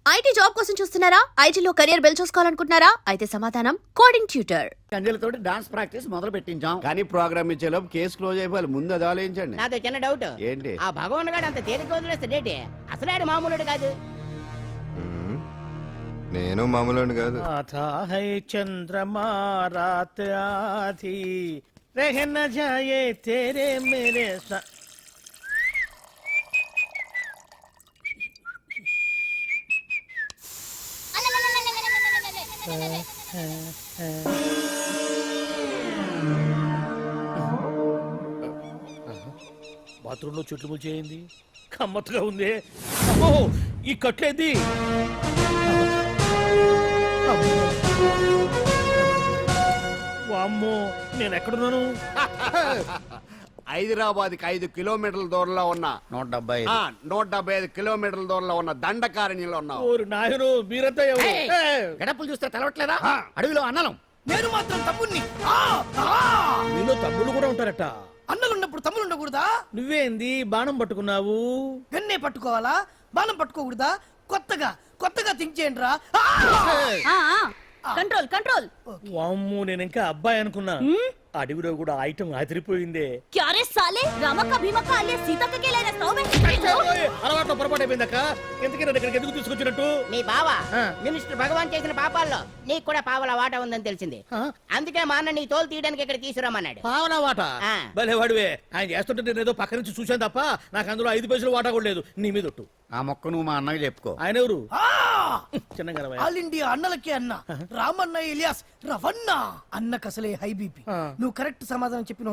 IT job కోసం చూస్తున్నారా? ఐటీలో కెరియర్ బిల్డ్ చూసుకోవాలనుకుంటున్నారా? అయితే సమాధానం కోడింగ్ ట్యూటర్. కంజలతోటి డాన్స్ ప్రాక్టీస్ మొదలు పెట్టించాం. కానీ ప్రోగ్రామ్ ఇచ్చేలోపు కేసు క్లోజ్ అయిపోవాలి. ముందు అది ఆలోచించండి. నాదో చిన్న డౌట్. ఏంటి? ఆ భగవాన్ గారు అంత తేలిక వదిలేస్తాడేటి? అసలు ఆడు మామూలుడు కాదు. నేను మామూలు కాదు. చంద్రమా రాత్ ఆధీ రह न जाए तेरे मेरे साथ. బాత్రూంలో చెట్లు ముల్చేయింది. కమ్మత్తుగా ఉంది. అమ్మో, ఈ కట్లేది. వామ్మో, నేను ఎక్కడున్నాను? హైదరాబాద్ కి 5 కిలోమీటర్ల దూరంలో ఉన్న 175 కిలోమీటర్ల దూరంలో ఉన్న దండకారణ్యంలో ఉన్నావు. ఓరి నాయను, మీరంతా ఎవరు? గడపలు చూస్తే తెలవట్లేదా? అడవిలో అన్నలం. నేను మాత్రం తమ్ముణ్ణి. మీలో తమ్ముళ్ళు కూడా ఉంటారట. అన్నలున్నప్పుడు తమ్ముడు ఉండకూడదా? నువ్వేంది బాణం పట్టుకున్నావు? గన్నే పట్టుకోవాలా? బాణం పట్టుకోకూడదా? కొత్తగా థింక్ చేయండి రా. Control control. వామ్మో, నేను ఇంకా అబ్బాయి అనుకున్నా. అడవిలో కూడా ఐటమ్ అదిరిపోయిందే. క్యారే సాలే రామక్క భీమక్క అల్లే సీతక్క కేలేనా సౌమే. అలవాట్లో పొరపాటు అయిపోయిందక్క. ఎందుకు నన్ను ఇక్కడికి ఎందుకు తీసుకొచ్చినట్టు? మీ బావ మినిస్టర్ భగవాన్ చేసిన పాపాల్లో నీకు కూడా పావల వాటా ఉందని తెలిసింది. అందుకే మా అన్న నీ తోలు తీయడానికి ఇక్కడ తీసుకురామన్నాడు. పావలా వాటా? ఆ. భలే వాడివే. ఆయన చేస్తుంటే నేను ఏదో పక్క నుంచి చూశాను తప్ప నాకు అందులో 5 పైసలు వాటా కూడా లేదు. నీ మీద ఒట్టు. ఆ మొక్క నువ్వు మా అన్నకి చెప్పుకో. ఆయన ఎవరు? చిన్నగా ఆల్ ఇండియా అన్నలకే అన్న రామన్న ఇలియాస్ రవన్న. అన్నకు అసలే హై బీపీ. నువ్వు కరెక్ట్ సమాధానం చెప్పిన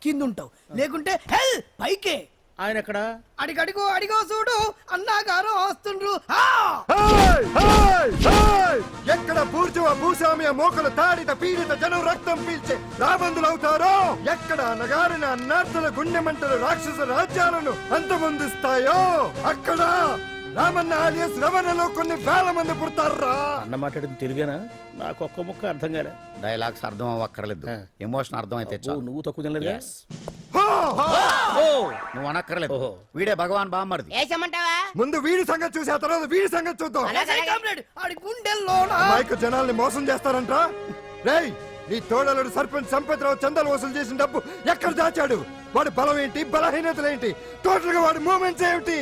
కింద ఉంటావు, లేకుంటే హెల్ పైకే. ఆయన ఎక్కడ? అడిగో చూడు, అన్నగారు వస్తుండ్రు. ఎక్కడ బూర్జువ భూస్వామ్య మోకల తాడిత పీడిత జనం రక్తం పీల్చే రాబందులవుతారో, ఎక్కడ నగారిన అన్నార్థుల గుండె మంటలు రాక్షస రాజ్యాలను అంతమొందిస్తాయో, అక్కడ రామన్న ఆలియస్ రవణలో కొన్ని వేల మంది పుడతారా. అన్న మాట్లాడింది తెలుగేనా? నాకు ఒక్క ముక్క అర్థం కాలే. డైలాగ్స్ అర్థం అవ్వక్కర్లేదు, ఎమోషన్ అర్థం అయితే చాలు. నువ్వు తక్కువ తినలేదుగా? నువ్వు అనక్కర్లేదు. వీడే భగవాన్ బామ్మర్ది. వేసమంటావా? ముందు వీడి సంగతి చూసి ఆ తర్వాత వీడి సంగతి చూద్దాం. ఆడి గుండెల్లోనా మైకు జనాల్ని మోసం చేస్తారంట. రేయ్, నీ తోడలుడు సర్పంచ్ సంపత్రావు చందాలు వసూలు చేసిన డబ్బు ఎక్కడ దాచాడు? వాడి బలం ఏంటి, బలహీనతలేంటి, టోటల్ గా వాడి మూమెంట్స్ ఏమిటి?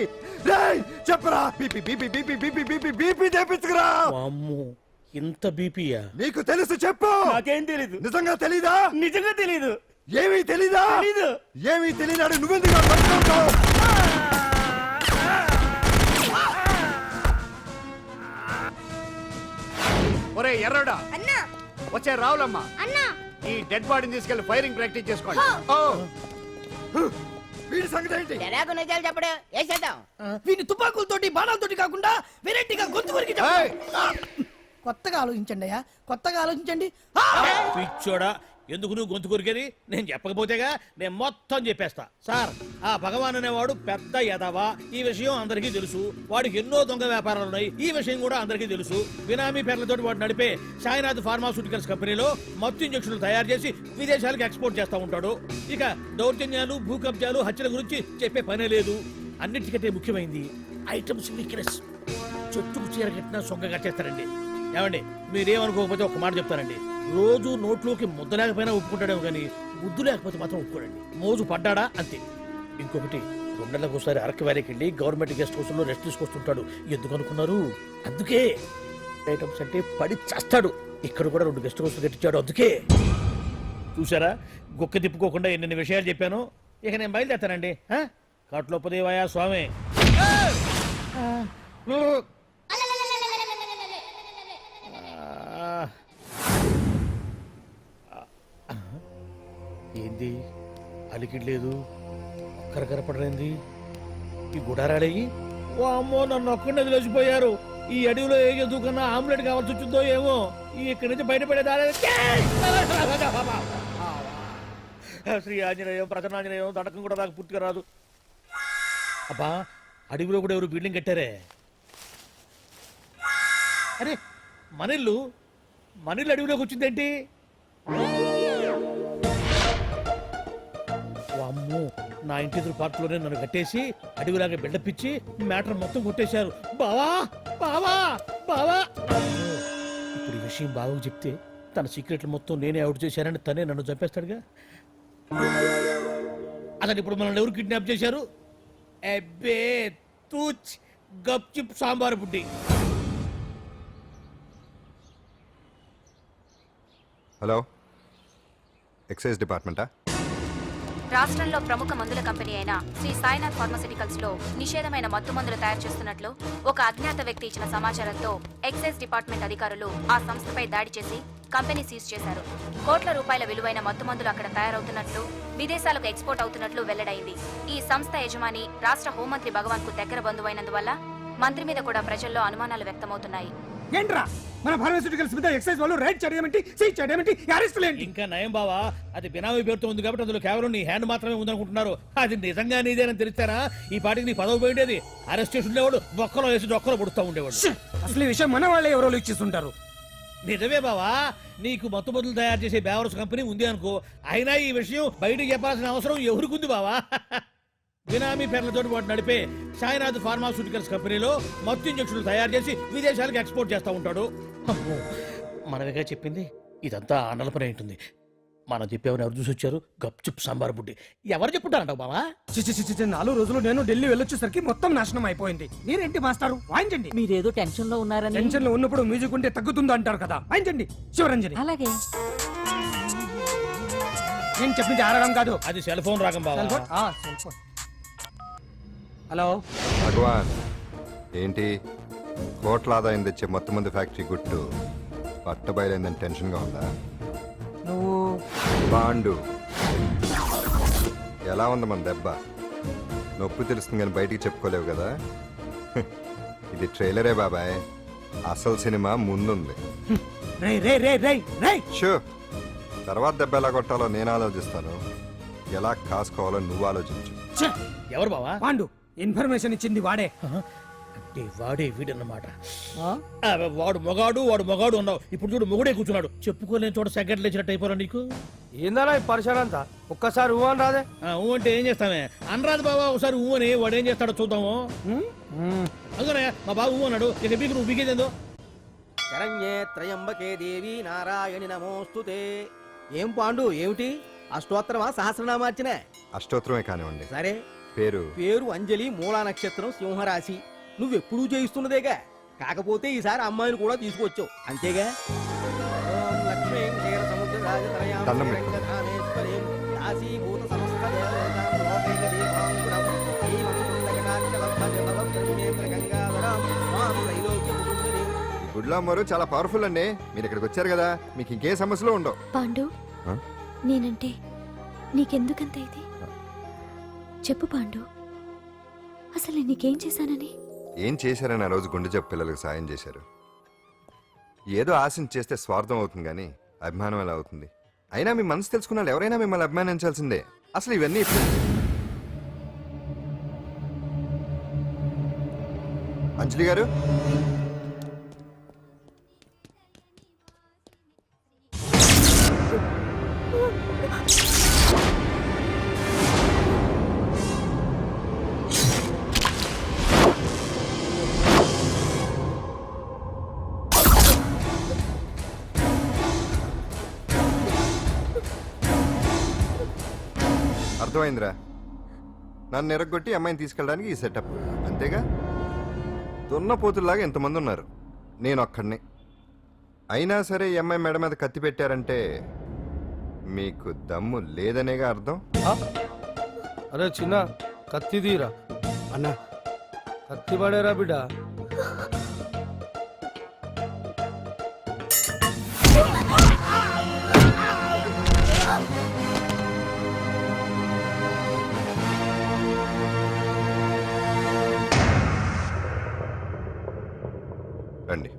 రేయ్ చెప్పరా. BP BP BP BP BP BP తెప్పించుకురా. అమ్మో, ఇంత బీపీయా? నీకు తెలుసు చెప్పు. నాకేం తెలీదు. నిజంగా తెలీదా? నిజంగా తెలీదు. ఏమీ తెలీదా? తెలీదు. ఏమీ తెలియనాడు నువ్వెందుకు పట్టుకుంటావు? ఒరే ఎర్రడా, అన్నా వచ్చే రావులమ్మ, అన్నా ఈ డెడ్ బాడీని తీసుకెళ్లి ఫైరింగ్ ప్రాక్టీస్ చేసుకోండి. వీడి సంగతి ఏంటి? ఎలాగో నిజాలు చెప్పడు. వేసేద్దాం. వీని తుపాకులతోటి బాణాలతోటి కాకుండా వెరైటీగా గొంతు వరకు కొత్తగా ఆలోచించండి అయ్యా, కొత్తగా ఆలోచించండి. పిచ్చోడా, ఎందుకు నువ్వు గొంతు కొరికేది? నేను చెప్పకపోతేగా నేను మొత్తం చెప్పేస్తా. సార్, ఆ భగవాన్ అనేవాడు పెద్ద యదవా. ఈ విషయం అందరికీ తెలుసు. వాడికి ఎన్నో దొంగ వ్యాపారాలు ఉన్నాయి. ఈ విషయం కూడా అందరికీ తెలుసు. బినామీ పేర్లతోటి వాడు నడిపే సాయినాథ్ ఫార్మాస్యూటికల్స్ కంపెనీలో మత్తు ఇంజక్షన్లు తయారు చేసి విదేశాలకు ఎక్స్పోర్ట్ చేస్తా ఉంటాడు. ఇక దౌర్జన్యాలు, భూ కబ్జాలు, హత్యల గురించి చెప్పే పనే లేదు. అన్నిటికంటే ముఖ్యమైంది ఐటమ్స్ వీక్నెస్. చెట్టుకు చీర కట్టినా సొంగ కట్టేస్తారండి. ఏమండి, మీరేమనుకోకపోతే ఒక మాట చెప్తారండి. రోజు నోట్లోకి ముద్ద లేకపోయినా ఒప్పుకుంటాడేమో కానీ ముద్దు లేకపోతే మాత్రం ఒప్పుకోడండి. మోజు పడ్డాడా అంతే. ఇంకొకటి, 2 నెలలకు ఒకసారి అరకు వ్యాలీకి వెళ్ళి గవర్నమెంట్ గెస్ట్ హౌస్ లో రెస్ట్ తీసుకొస్తుంటాడు. ఎందుకు అనుకున్నారు? అందుకే. ఐటమ్స్ అంటే పడి చేస్తాడు. ఇక్కడ కూడా 2 గెస్ట్ హౌస్ కట్టించాడు. అందుకే. చూసారా, గుక్క తిప్పుకోకుండా ఎన్ని విషయాలు చెప్పాను. ఇక నేను బయలుదేరుతానండి. కాట్లోపదేవాయా స్వామి. ఏంది అలికిడ్లేదు, కరకరపడలేంది? ఈ గుడారాడయ్యి అమ్మో నన్ను ఒక్కడే వదిలేసిపోయారు. ఈ అడవిలో ఏ జంతువుకన్నా ఆమ్లెట్ కావాల్సి వచ్చిందో ఏమో. ఇక్కడి నుంచి బయటపడేదారే. శ్రీ ఆంజనేయం, ప్రసన్నాంజనేయం, తడకం కూడా నాకు పూర్తిగా రాదు. అబ్బా, అడవిలో కూడా ఎవరు బిల్డింగ్ కట్టారే? అరే, మనిల్లు అడవిలోకి వచ్చిందేంటి? అమ్మో, నా ఇంటి ఎదురు పార్ట్లోనే నన్ను కట్టేసి అడవిలాగా బిల్డప్ ఇచ్చి మ్యాటర్ మొత్తం కొట్టేశారు. బావా బావా బావా ఇప్పుడు ఈ విషయం బావకు చెప్తే తన సీక్రెట్లు మొత్తం నేనే అవుట్ చేశానని తనే నన్ను చంపేస్తాడుగా. అసలు ఇప్పుడు మనల్ని ఎవరు కిడ్నాప్ చేశారు? అబ్బే తూచ్ గప్ చిప్ సాంబార్ బుడ్డి. హలో, ఎక్సైజ్ డిపార్ట్మెంటా? రాష్ట్రంలో ప్రముఖ మందుల కంపెనీ అయిన శ్రీ సాయినాథ్ ఫార్మాస్యూటికల్స్ లో నిషేధమైన మత్తు మందులు తయారు చేస్తున్నట్లు ఒక అజ్ఞాత వ్యక్తి ఇచ్చిన సమాచారంతో ఎక్సైజ్ డిపార్ట్మెంట్ అధికారులు ఆ సంస్థపై దాడి చేసి కంపెనీ సీజ్ చేశారు. కోట్ల రూపాయల విలువైన మత్తు మందులు అక్కడ తయారవుతున్నట్లు, విదేశాలకు ఎక్స్పోర్ట్ అవుతున్నట్లు వెల్లడైంది. ఈ సంస్థ యజమాని రాష్ట్ర హోంమంత్రి భగవాన్ కు దగ్గర బంధువైనందువల్ల మంత్రి మీద కూడా ప్రజల్లో అనుమానాలు వ్యక్తమవుతున్నాయి. ఏంట్రా మన ఫార్మాస్యూటికల్స్ మీద ఎక్సైజ్ వాళ్ళు రైడ్ చేయడమేంటి, సీజ్ చేయడమేంటి, అరెస్టులు ఏంటి? ఇంకా నయం బావా, అది బినామీ పేరుతో ఉంది కాబట్టి అందులో కేవలం నీ హ్యాండ్ మాత్రమే ఉందనుకుంటున్నారు. అది నిజంగా నీదేనని తెలిస్తారా ఈ పాటికి నీ పదవి పోయిండేది. అరెస్ట్ చేసి ఉండేవాడు, బొక్కలో వేసి డొక్కలో పుడుతూ ఉండేవాడు. అసలు ఈ విషయం మన వాళ్ళే ఎవరో ఇచ్చేస్తుంటారు. నిజమే బావా, నీకు మత్తు మందులు తయారు చేసే బేవర్స్ కంపెనీ ఉంది అనుకో, అయినా ఈ విషయం బయటకు చెప్పాల్సిన అవసరం ఎవరికుంది బావా? బినామీ పేర్లతో వాటి నడిపే సాయినాథ్ ఫార్మాస్యూటికల్స్ కంపెనీలో మత్తు ఇంజక్షన్లు తయారు చేసి విదేశాలకు ఎక్స్పోర్ట్ చేస్తూ ఉంటాడు. అమ్మో, మనమేగా చెప్పింది, ఇదంతా ఆనల పని ఉంటుంది. మనం చెప్పేవని ఎవరు చూసి వచ్చారు? గప్చుప్ సాంబార్ బుడ్డి. ఎవరు చెప్పుంటారంటావు బావా? చిచి 4 రోజులు నేను ఢిల్లీ వెళ్ళొచ్చేసరికి మొత్తం నాశనం అయిపోయింది. మీరేంటి మాస్టారు, వాయించండి. మీరేదో టెన్షన్ లో ఉన్నారని. టెన్షన్ లో ఉన్నప్పుడు మ్యూజిక్ ఉంటే తగ్గుతుందో అంటారు కదా, వాయించండి శివరంజని. అలాగే. నేను చెప్పింది ఆడడం కాదు. అది సెల్ ఫోన్ రాగం బావా. Cell phone? Cell phone. Hello భగవాన్, ఏంటి కోట్ల ఆదాయం తెచ్చే మొత్తం మంది ఫ్యాక్టరీ గుట్టు పట్టబయలైందని టెన్షన్గా ఉందా? నువ్వు బాండు ఎలా ఉంది మన దెబ్బ? నొప్పి తెలుస్తుంది కానీ బయటికి చెప్పుకోలేవు కదా. ఇది ట్రైలరే బాబాయ్, అసలు సినిమా ముందుంది. రే రే రే రే రే షో, తర్వాత దెబ్బ ఎలా కొట్టాలో నేను ఆలోచిస్తాను, ఎలా కాసుకోవాలో నువ్వు ఆలోచించు. ఛే! ఎవరు బావా? పాండు ఇన్ఫర్మేషన్ ఇచ్చింది వాడే. అంటే వాడే వీడన్నమాట. వాడు మొగాడు అన్నావు, ఇప్పుడు చూడు మొగుడే కూర్చున్నాడు. చెప్పుకోలేని చోట సెకండ్లు ఇచ్చినట్టు అయిపోరా నీకు. ఏందన్నా ఈ పరిసరం అంతా? ఒక్కసారి ఊ అని రాదే. ఊ అంటే ఏం చేస్తామే? అనరాదు బాబా, ఒకసారి ఊ అని. వాడు ఏం చేస్తాడో చూద్దాము. అందుకనే మా బాబు ఊ అన్నాడు, ఇక బీకు నువ్వు బీకేదేందో. శరణ్యే త్రయంబకే దేవి నారాయణి నమోస్తుతే. ఏం పాండు, ఏమిటి అష్టోత్తరమా సహస్రనామార్చన? అష్టోత్తరమే కానివ్వండి. సరే, పేరు పేరు అంజలి, మూలా నక్షత్రం, సింహరాశి. నువ్వెప్పుడూ చేయిస్తున్నదేగా, కాకపోతే ఈసారి అమ్మాయిని కూడా తీసుకొచ్చావు అంతేగా. ఓం లక్ష్మీం క్షీర సముద్ర రాజతనయాం దండం శ్రీరంగధామేశ్వరీం దాసీభూత సమస్త దేవతాం లోకైక దీపాంకురం శ్రీమం కుందకటాక్షలబ్ధజపదం బ్రహ్మేంద్ర గంగాధరం మాం త్రైలోక్య కుటుంబిని. ఈ గుడ్లో అమ్మరు చాలా పవర్ఫుల్ అండి. మీరు ఇక్కడికి వచ్చారు కదా, మీకు ఇంకే సమస్యలు ఉండవు. పాండు, ఆ? నేనంటే నీకెందుకంత ఇది? చెప్పు పాండు, అసలు నీకేం చేశానని? ఏం చేశారని ఆ రోజు గుండె జబ్బు పిల్లలకు సాయం చేశారు. ఏదో ఆశించి చేస్తే స్వార్థం అవుతుంది కానీ అభిమానం ఎలా అవుతుంది? అయినా మీ మనసు తెలుసుకున్న వాళ్ళు ఎవరైనా మిమ్మల్ని అభిమానించాల్సిందే. అసలు ఇవన్నీ అంజలి గారు, అర్థమైందిరా. నన్ను ఎరగొట్టి అమ్మాయిని తీసుకెళ్ళడానికి ఈ సెటప్ అంతేగా. దున్నపోతుల్లాగా ఎంతమంది ఉన్నారు, నేను ఒక్కడిని. అయినా సరే ఈ అమ్మాయి మెడ మీద కత్తి పెట్టారంటే మీకు దమ్ము లేదనేగా అర్థం. అరే చిన్న కత్తి తీరా అన్న, కత్తి పడేరా బిడ్డ. రండి.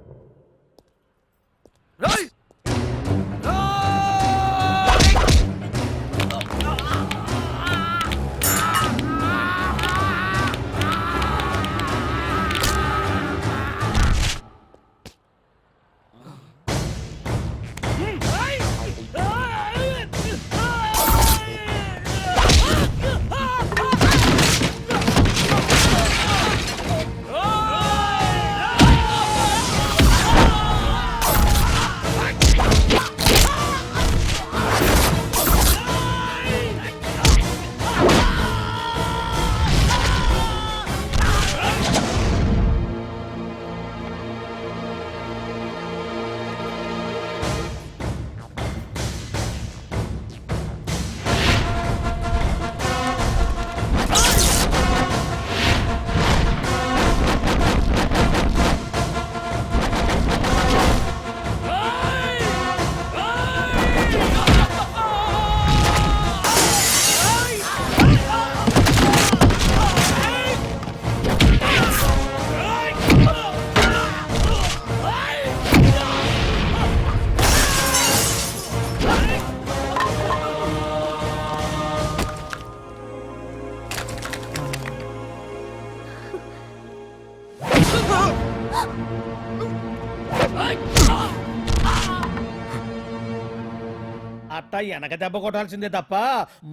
అట్ట వెనక దెబ్బ కొట్టాల్సిందే తప్ప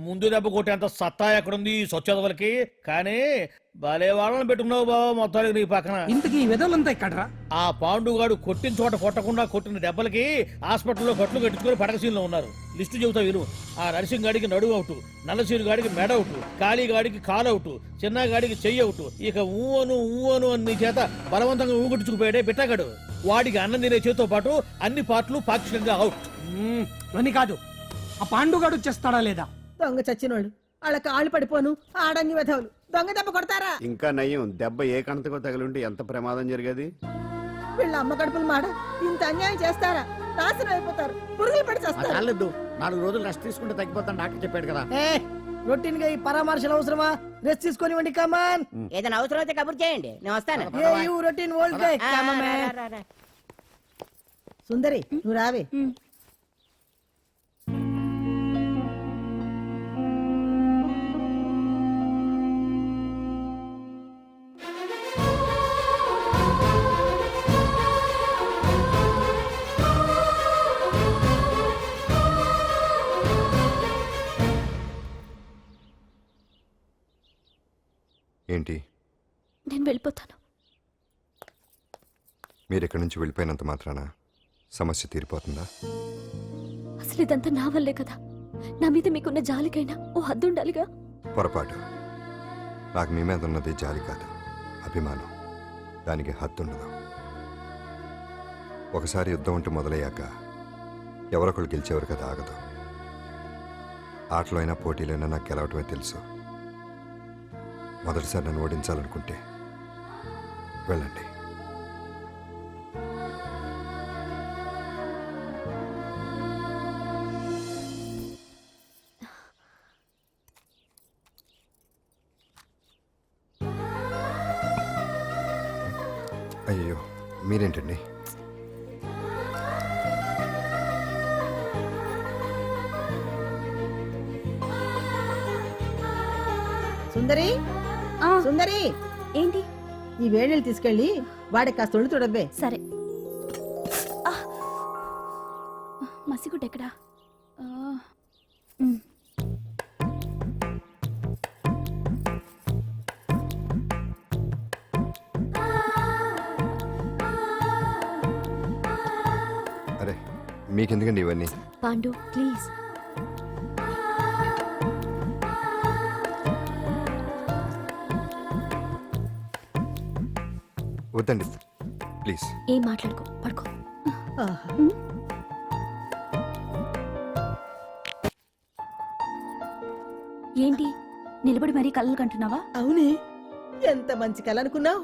ముందు దెబ్బ కొట్టేంత సత్తా ఎక్కడుంది సొచ్చేదవలకి. కానీ భలే వాళ్ళని పెట్టుకున్నావు బాబా మొత్తానికి నీ పక్కన. ఇంతకీ ఈ విధులంతా ఇక్కడరా? ఆ పాండుగాడు కొట్టిన చోట కొట్టకుండా కొట్టిన దెబ్బలకి హాస్పిటల్లో కట్లు కట్టుకుని పడకసీన్లో ఉన్నారు. లిస్టు చెబుతా విను. ఆ నరసింగ్ గాడికి నడువు అవుట్, నల్లసీను గాడికి మెడ అవుట్, కాళీ గాడికి కాలు అవుట్, చిన్న గాడికి చెయ్యి అవుట్. ఇక ఊవను అని నీ చేత బలవంతంగా ఊగొట్టుకుపోయాడే పిట్టగాడు. వాడికి అన్నం తినే చేతితో పాటు అన్ని పార్ట్లు పాక్షికంగా అవుట్. అని కాదు, ఆ పాండుగాడు చేస్తాడా లేదా? దొంగ చచ్చినోళ్ళు వాళ్ళ కాళ్ళు పడిపోను ఆడన్ని వెధవులు దొంగ దెబ్బ కొడతారా? ఇంకా నయ్యం దెబ్బ ఏ కణతకో తగిలింటే ఎంత ప్రమాదం జరిగేది. వీళ్ళ అమ్మ కడుపులు మాడ ఇంత అన్యాయం చేస్తారా? నాశనం అయిపోతారు, పురుగులు పడి చేస్తారు. చాలేదు, 4 రోజులు రెస్ట్ తీసుకుంటే తగ్గిపోతాను డాక్టర్ చెప్పాడు కదా. రొటీన్ గా ఈ పరామర్శలు అవసరమా? రెస్ట్ తీసుకొని కమాన్. ఏదైనా అవసరం అయితే కబుర్ చేయండి, నేను వస్తాను. Routine old guy. సుందరి నువ్వు రావే. ఏంటి నేను వెళ్ళిపోతాను. మీరు ఇక్కడి నుంచి వెళ్ళిపోయినంత మాత్రాన సమస్య తీరిపోతుందా? అసలు ఇదంతా నా వల్లే కదా. నా మీద మీకున్న జాలికైనా ఓ హద్దు ఉండాలిగా. పొరపాటు. నాకు మీ మీద ఉన్నది జాలి కాదు, అభిమానం. దానికి హద్దుండదు. ఒకసారి యుద్ధం ఉంటూ మొదలయ్యాక ఎవరొకళ్ళు గెలిచేవారు కదా ఆగదు. ఆటలో అయినా పోటీలైనా నాకు గెలవటమే తెలుసు. మొదటిసారి నన్ను ఓడించాలనుకుంటే వెళ్ళండి. అయ్యో మీరేంటండి? సుందరి సుందరి, ఏంటి? ఈ వేడిని తీసుకెళ్ళి వాడికి కాస్త ఒళ్ళు తొడవే. సరే. మసిగుడ్డ ఎక్కడా? అరే మీకెందుకండి ఇవన్నీ? పాండు ప్లీజ్. వద్దండి ప్లీజ్. ఏం మాట్లాడుకో, పడుకో. ఏంటి నిలబడి మరీ కళ్ళు కంటున్నావా? అవునే, ఎంత మంచి కళ అనుకున్నావు.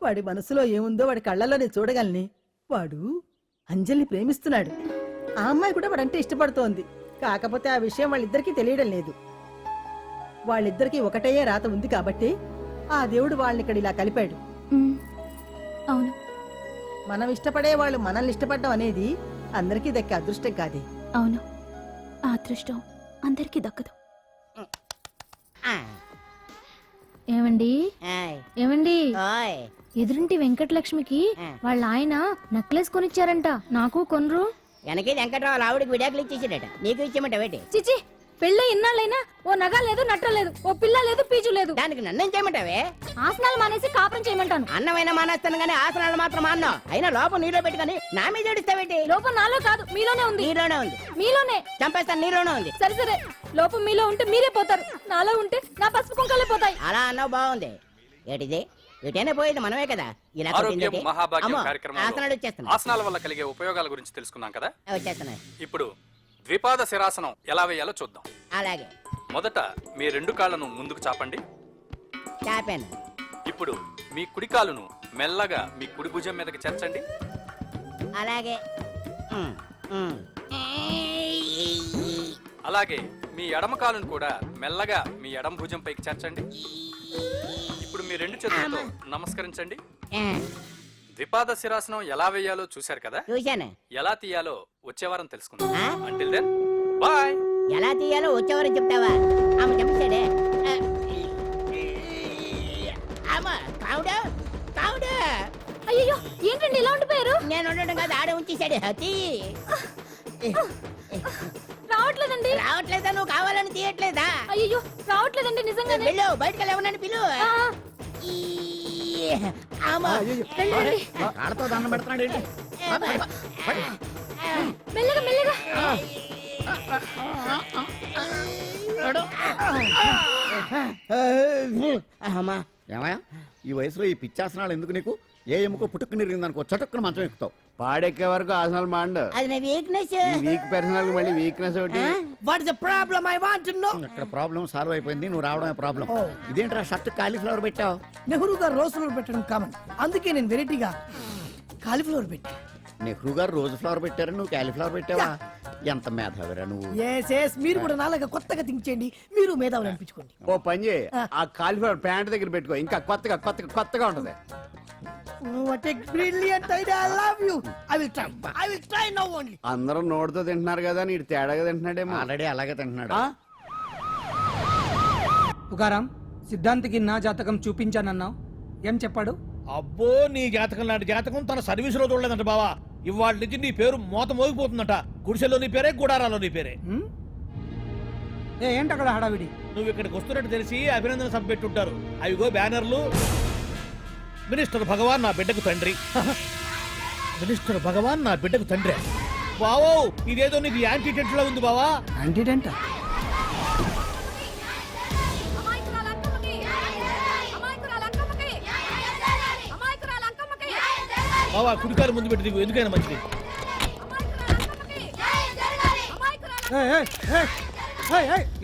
వాడి మనసులో ఏముందో వాడి కళ్ళలో నేను చూడగలని. వాడు అంజలిని ప్రేమిస్తున్నాడు. ఆ అమ్మాయి కూడా వాడంటే ఇష్టపడుతోంది. కాకపోతే ఆ విషయం వాళ్ళిద్దరికీ తెలియడం లేదు. వాళ్ళిద్దరికీ ఒకటయ్యే రాత ఉంది కాబట్టి ఆ దేవుడు వాళ్ళని ఇక్కడ ఇలా కలిపాడు. అవును, మనం ఇష్టపడే వాళ్ళు మనల్ని ఇష్టపడడం అనేది అందరికీ దక్కే అదృష్టం కాదే. అవును, ఆ అదృష్టం అందరికీ దక్కదు. ఏమండి ఆయ్. ఏమండి ఓయ్. ఎదురింటి వెంకటలక్ష్మికి వాళ్ళ ఆయన నెక్లెస్ కొనిచ్చారంట, నాకు కొనరు. వెనకే వెంకట్రావు ఆవిడకి విడాకులు ఇచ్చేసాడట, నీకు ఇచ్చేమంటావేటి? చిచి, పెళ్ళి ఇన్నాళ్ళైనా ఓ నగ లేదు, నట్ట లేదు, ఓ పిల్ల లేదు, పీచు లేదు. దానికి నన్నేం చేయమంటావే? ఆసనాలు మానేసి కాపురం చేయమంటాను. అన్నమైనా మానేస్తాను గానీ ఆసనాలు మాత్రం మాన్నో. అయినా లోపం నీలో పెట్టుకొని నా మీద ఏడుస్తావేటి? లోపం నాలో కాదు, మీలోనే ఉంది. నీలోనే ఉంది. మీలోనే చంపేస్తాను, నీలోనే ఉంది. సరే సరే, లోపం మీలో ఉంటే మీరే పోతారు, నాలో ఉంటే నా పసుపు కుంకాలే పోతాయి. అలా అన్నావు, బాగుంది. ఏటిది? ఎటైనా పోయేది మనమే కదా. ఇలా ఆరోగ్యం మహాభాగ్యం అమ్మో, కార్యక్రమంలో ఆసనాలు వచ్చేస్తున్నా ఆసనాల వల్ల కలిగే ఉపయోగాల గురించి తెలుసుకున్నాం కదా. వచ్చేస్తున్నాయి. ఇప్పుడు ద్విపాద శిరాసనం ఎలా వేయాలో చూద్దాం. అలాగే మొదట మీ 2 కాళ్ళను ముందుకు చాపండి. చాపాను. ఇప్పుడు మీ కుడి కాలును మెల్లగా మీ కుడి భుజం మీదకి చేర్చండి. అలాగే. అలాగే మీ ఎడమ కాలును కూడా మెల్లగా మీ ఎడమ భుజం పైకి చేర్చండి. ఇప్పుడు మీ 2 చేతులతో నమస్కరించండి. ద్విపాద శిరాసనం ఎలా వేయాలో చూశారు కదా. చూశాను. ఎలా తీయాలో వచ్చే వారం తెలుసుకుందాం. Until then bye. ఎలా తీయాలో వచ్చేవారు చెప్తావా? ఆమె చెప్పేశాడే. కావుడా కావుడా. అయ్యో, ఏంటండి ఇలా ఉండిపోయారు? నేను ఉండడం కాదు, ఆడే ఉంచేశాడు. హతి రావట్లేదండి. రావట్లేదా? నువ్వు కావాలని తీయట్లేదా? అయ్యో రావట్లేదండి నిజంగానే. వెళ్ళు, బయటకు వెళ్ళవనని పిలు. ఆ, ఈ, అమ్మా. వెళ్ళండి. కాళ్ళతో దండం పెడుతున్నాడు ఏంటి? మెల్లగా మెల్లగా. అమ్మా. ఏమయ్యా ఈ వయసులో ఈ పిచ్చాసనాలు ఎందుకు నీకు? ఏ ఎముకో పుట్టుకుని నిరిగిందనుకో చటుక్కున మంచం ఎక్కుతావు. పాడెక్కే వరకు ఆసనాలు మాండు. అది నా వీక్నెస్. వీక్ పర్సనల్ మళ్ళీ వీక్నెస్ ఒకటి. What is the problem I want to know. ఇక్కడ ప్రాబ్లం సాల్వ్ అయిపోయింది, నువ్వు రావడమే ప్రాబ్లం. ఇదేంట్రా షర్ట్ కాలీఫ్లవర్ పెట్టావు? నెహ్రూ గారు రోజ్ ఫ్లవర్ పెట్టడం కామన్, అందుకే నేను వెరైటీగా కాలీఫ్లవర్ పెట్టా. నెహ్రూ గారు రోజు ఫ్లవర్ పెట్టారు, నువ్వు కాలీఫ్లవర్ పెట్టావా? ఎంత మేధావిరా నువ్వు. మీరు కూడా నాలాగా కొత్తగా థింక్ చేయండి, మీరు మేధావులు అనిపించుకోండి. ఓ పని చేయి, ఆ కాలిఫ్లవర్ ప్యాంట్ దగ్గర పెట్టుకో, ఇంకా కొత్తగా ఉంటది. What a brilliant idea, I love you. I will try now only. అందరూ నోటితో తింటున్నారు కదా, నీడు తేడాగా తింటున్నాడేమో. ఆల్రెడీ అలాగే తింటున్నాడు. ఆ? తుకారాం, సిద్ధాంతికి నా జాతకం చూపించానన్నావు, ఏం చెప్పాడు? అబ్బో నీ జాతకం లాంటి జాతకం తన సర్వీసులో చూడలేదంట బావా. ఇవాళ నుంచి నీ పేరు మోత మోగిపోతుందంట. గుడిసెలో నీ పేరే, గుడారాలో నీ పేరే. ఏంటి అక్కడ హడావిడి? నువ్వు ఇక్కడికి వస్తున్నట్టు తెలిసి అభినందన సభ పెట్టుంటారు. అవిగో బ్యానర్లు. మినిస్టర్ భగవాన్ నా బిడ్డకు తండ్రి. మినిస్టర్ భగవాన్ నా బిడ్డకు తండ్రి. బావో ఇదేదో నీకు యాంటీటెంట్ లా ఉంది బావా. యాంటీడెంట్? బావా కుడికారు ముందు పెట్టి దిగు, ఎందుకైనా మంచిది.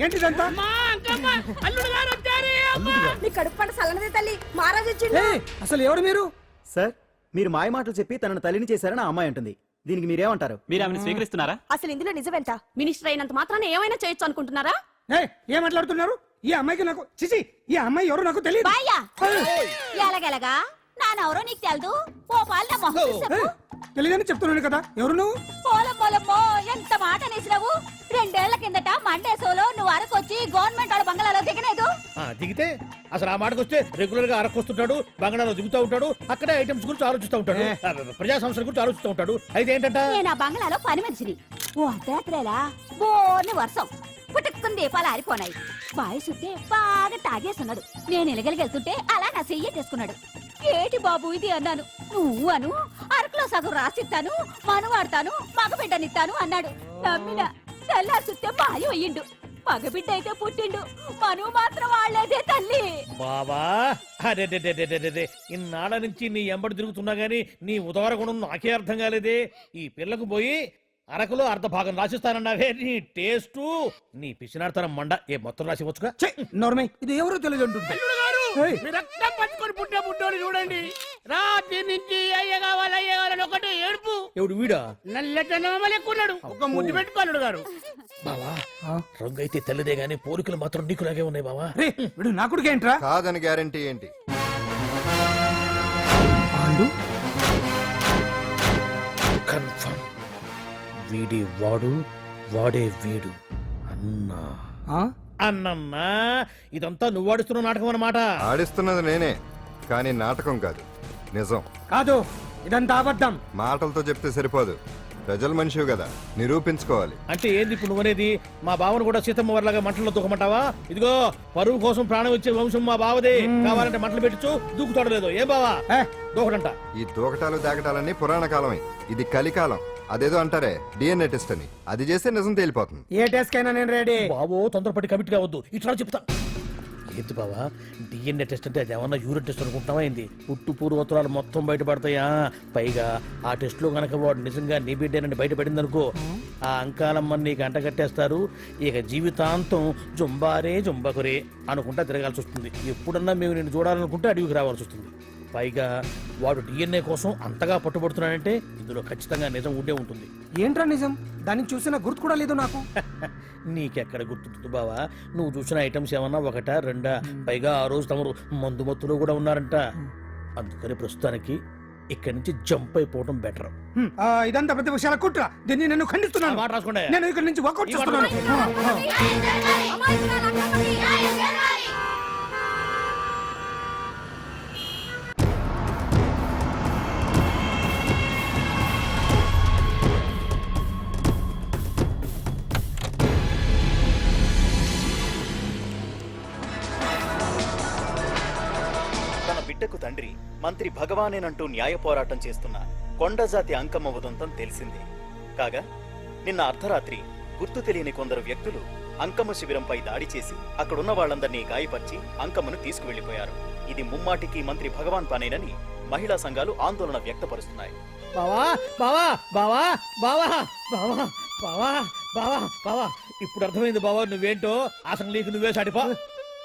ఏంటిదంతా? నీ కడుపు పంట సల్లనదే తల్లి, మహారాజు వచ్చిండు. అసలు ఎవరు మీరు? సార్, మీరు మాయ మాటలు చెప్పి తనను తల్లిని చేశారని ఆ అమ్మాయి అంటుంది. దీనికి మీరేమంటారు? మీరు ఆమెను స్వీకరిస్తున్నారా? అసలు ఇందులో నిజమేంట? మినిస్టర్ అయినంత మాత్రాన ఏమైనా చేయొచ్చు అనుకుంటున్నారా? ఏం మాట్లాడుతున్నారు? ఈ అమ్మాయికి నాకు చిచి, ఈ అమ్మాయి ఎవరు నాకు తెలియదు. బాయ్యా ఎలాగెలగా నానెవరో నీకు తెలదు. ఓ పాల మొహం చెప్పు. తెలియదని చెప్తున్నాను కదా, ఎవరు నువ్వు? పోలమ్మో ఎంత మాట అనేసినావు. 2 ఏళ్ల కిందట మండే సోలో నువ్వు అరకొచ్చి గవర్నమెంట్ వాళ్ళ బంగ్లాలో దిగలేదు. దిగితే అసలు ఆ మాటకు వస్తే రెగ్యులర్ గా అరకొస్తుంటాడు, బంగాళాలో దిగుతూ ఉంటాడు, అక్కడే ఐటమ్స్ గురించి ఆలోచిస్తూ ఉంటాడు, ప్రజా సంస్థల గురించి ఆలోచిస్తూ ఉంటాడు. అయితే ఏంటంట, నేను ఆ బంగ్లాలో పని మనిషిని. ఓ అర్ధరాత్రేలా బోర్ని వర్షం పుట్టుకుని దీపాలు ఆరిపోనాయి. బాయ్ సుత్తే బాగా తాగేస్తున్నాడు. నేను ఎలగలిగెళ్తుంటే అలా నా చెయ్యి తీసుకున్నాడు. ఏటి బాబు ఇది అన్నాను. నువ్వు అను అరకులో సగం రాసిస్తాను, మనువాడతాను, మగబిడ్డనిస్తాను అన్నాడు. నమ్మిన తెల్లారి సుత్తే బాయ్ అయ్యిండు. మగబిడ్డ అయితే పుట్టిండు, మనువు మాత్రం వాళ్లేదే తల్లి. బాబా అదే ఇన్నాళ్ళ నుంచి నీ ఎంబడి తిరుగుతున్నా గానీ నీ ఉదార గుణం నాకే అర్థం కాలేదే. ఈ పిల్లకు పోయి అరకులో అర్ధ భాగం రాసిస్తానన్నావే, నీ టేస్టు నీ పిచ్చినాడతనం మండ. ఏ మొత్తం రాసి వచ్చుగా. నోర్మై, ఇది ఎవరో తెలియదు అంటుంది. రక్తం పట్టుకొని పుట్టే పుట్టోడు చూడండి. రాత్రి నుంచి అయ్య కావాలని ఒకటి ఏడుపు. ఎవడు వీడా? నల్లెక్కున్నాడు. ఒక ముద్దు పెట్టుకోనుడు గారు. బావా రంగు అయితే తెల్లదే గానీ పోలికలు మాత్రం నీకులాగే ఉన్నాయి బావా. వీడు నా కొడుకు ఏంట్రా? కాదని గ్యారంటీ ఏంటి? కన్ఫర్మ్ వీడి వాడు, వాడే వీడు. అన్నా అన్నన్నా ఇదంతా నువ్వు ఆడిస్తున్న నాటకం అన్నమాట. ఆడిస్తున్నది నేనే, కానీ నాటకం కాదు, నిజం. కాదు, ఇదంతా అబద్ధం. మాటలతో చెప్తే సరిపోదు, ప్రజల మనిషివి కదా, నిరూపించుకోవాలి. అంటే ఏంది ఇప్పుడు నువ్వనేది? మా బావను కూడా సీతమ్మ వారిలాగా మంటల్లో దూకమంటావా? ఇదిగో పరువు కోసం ప్రాణం ఇచ్చే వంశం మా బావదే. కావాలంటే మంటలు పెట్టచ్చు, దూకుతాడు లేదు. ఏం బావా దూకడంట? ఈ దూకటాలు దాకటాలన్నీ పురాణ కాలమే, ఇది కలికాలం. అదేదో అంటారే డిఎన్ఏ టెస్ట్ అని, అది చేస్తే నిజం తేలిపోతుంది. ఏ టెస్ట్ కైనా నేను రెడీ. బావో తొందరపడి కమిట్ కావద్దు, ఇట్లా చెప్తా. ఏంటి బావా డిఎన్ఏ టెస్ట్ అంటే అది ఏమన్నా యూరిన్ టెస్ట్ అనుకుంటున్నావా ఏంది? పుట్టు పూర్వోత్తరాలు మొత్తం బయటపడతాయా? పైగా ఆ టెస్ట్ లో గనక వాడు నిజంగా నీ బిడ్డేనని బయటపడింది అనుకో, ఆ అంకాలమ్మని నీకు అంట కట్టేస్తారు. ఇక జీవితాంతం జుంబారే జుంబకురే అనుకుంటా తిరగాల్సి వస్తుంది. ఎప్పుడన్నా మేము నేను చూడాలనుకుంటే అడవికి రావాల్సి వస్తుంది. పైగా వాడు డిఎన్ఏ కోసం అంతగా పట్టుబడుతున్నాడంటే ఇందులో ఖచ్చితంగా నిజం ఉండే ఉంటుంది. ఏంట్రా నిజం? దాన్ని చూసిన గుర్తు కూడా లేదు నాకు. నీకెక్కడ గుర్తుంటుంది బావా? నువ్వు చూసిన ఐటమ్స్ ఏమన్నా ఒకటా రెండా? పైగా ఆ రోజు తమరు మందు మత్తులో కూడా ఉన్నారంట. అందుకని ప్రస్తుతానికి ఇక్కడి నుంచి జంప్ అయిపోవడం బెటర్. ఇదంతా పెద్ద విషయాల కుట్ర, దీన్ని నేను ఖండిస్తున్నాను. మాట రాసుకోండి. నేను ఇక్కడి నుంచి వాకౌట్ చేస్తున్నాను. తండ్రి మంత్రి భగవానేనంటూ న్యాయ పోరాటం చేస్తున్న కొండజాతి అంకమ్మ ఉదంతం తెలిసిందే. కాగా నిన్న అర్ధరాత్రి గుర్తు తెలియని కొందరు వ్యక్తులు అంకమ్మ శిబిరంపై దాడి చేసి అక్కడున్న వాళ్ళందరినీ గాయపరిచి అంకమ్మను తీసుకువెళ్లిపోయారు. ఇది ముమ్మాటికి మంత్రి భగవాన్ పనేనని మహిళా సంఘాలు ఆందోళన వ్యక్తపరుస్తున్నాయి. బావా బావా బావా బావా బావా బావా బావా బావా ఇప్పుడు అర్థమైంది బావా నువ్వేంటో అసలు నీకు నువ్వే సాటిపో.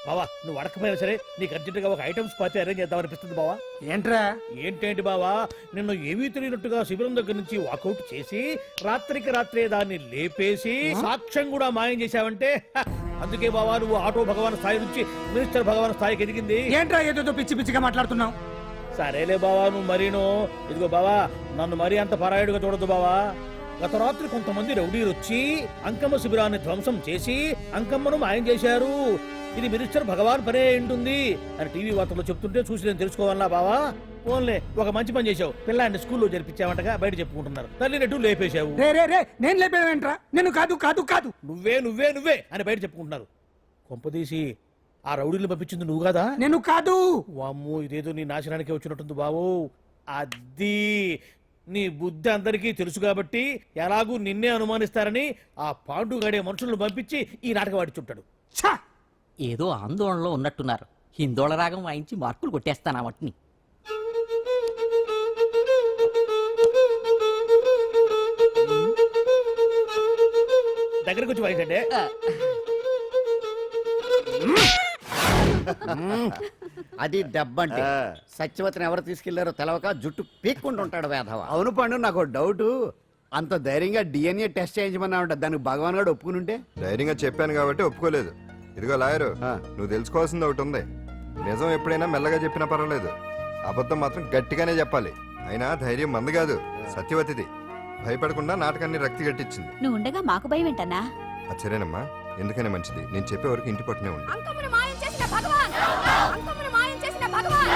బావా నువ్వు అడకపోయినా సరే నీకు అర్జెంటుగా ఒక ఐటమ్స్ పార్టీ అరేంజ్ చేద్దామనిపిస్తుంది బావా. ఏంట్రా? ఏంటేంటి బావా, నిన్ను ఏమీ తెలియనట్టుగా శిబిరం దగ్గర నుంచి వాకౌట్ చేసి రాత్రికి రాత్రే దాన్ని లేపేసి సాక్ష్యం కూడా మాయం చేశావంటే అందుకే బావా నువ్వు ఆటో భగవాన్ స్థాయి నుంచి మినిస్టర్ భగవాన్ స్థాయికి ఎదిగింది. ఏంట్రా ఏదో పిచ్చి పిచ్చిగా మాట్లాడుతున్నావు? సరేలే బావా నువ్వు మరీను. ఇదిగో బావా నన్ను మరీ అంత పరాయుడుగా చూడద్దు బావా. గత రాత్రి కొంతమంది రౌడీలు వచ్చి అంకమ్మ శిబిరాన్ని ధ్వంసం చేసి అంకమ్మను మాయం చేశారు. ఇది మినిస్టర్ భగవాన్ పనే ఉంటుంది అని టీవీ వార్తల్లో చెప్తుంటే చూసి నేను తెలుసుకోవాలా బావా. ఓన్లే ఒక మంచి పని చేశావు, పిల్లాన్ని స్కూల్లో జరిపించావంటగా బయట చెప్పుకుంటున్నారు. తల్లినట్టు లేపేశావు. నేను లేపేవేంట్రా? నేను కాదు కాదు కాదు నువ్వే నువ్వే నువ్వే అని బయట చెప్పుకుంటున్నారు. కొంపదీసి ఆ రౌడీలు పంపించింది నువ్వు కదా? నేను కాదు. వామ్మో ఇదేదో నీ నాశనానికి వచ్చినట్టుంది బావు. అది నీ బుద్ధి అందరికీ తెలుసు కాబట్టి ఎలాగూ నిన్నే అనుమానిస్తారని ఆ పాండుగాడే మనుషులను పంపించి ఈ నాటకం వాడిచుంటాడు. ఏదో ఆందోళనలో ఉన్నట్టున్నారు. హిందోళ రాగం వాయించి మార్కులు కొట్టేస్తాను ఆ మట్టిని. దగ్గరకు వచ్చి వాయించండి. అది దెబ్బంటే సత్యవతిని ఎవరు తీసుకెళ్లారో తెలవక జుట్టు పీక్కుంటూ ఉంటాడు వేధవ. అవును పండు, నాకు డౌట్. అంత ధైర్యంగా డిఎన్ఏ టెస్ట్ చేయించమన్నా ఉంటా, దానికి భగవాన్ గారు ఒప్పుకునుంటే. ధైర్యంగా చెప్పాను కాబట్టి ఒప్పుకోలేదు. ఇదిగో లాయరు, నువ్వు తెలుసుకోవాల్సింది ఒకటి ఉంది. నిజం ఎప్పుడైనా మెల్లగా చెప్పినా పర్వాలేదు, అబద్ధం మాత్రం గట్టిగానే చెప్పాలి. అయినా ధైర్యం మంది కాదు, సత్యవతిది. భయపడకుండా నాటకాన్ని రక్తి గట్టించింది. నువ్వు ఉండగా మాకు భయం ఏంటన్నా? అచ్చరేనమ్మా, ఎందుకనే మంచిది. నేను చెప్పే వరకు ఇంటి పట్టునే ఉంది. అంకమ్మను మాయం చేసిన భగవాన్! అంకమ్మను మాయం చేసిన భగవాన్!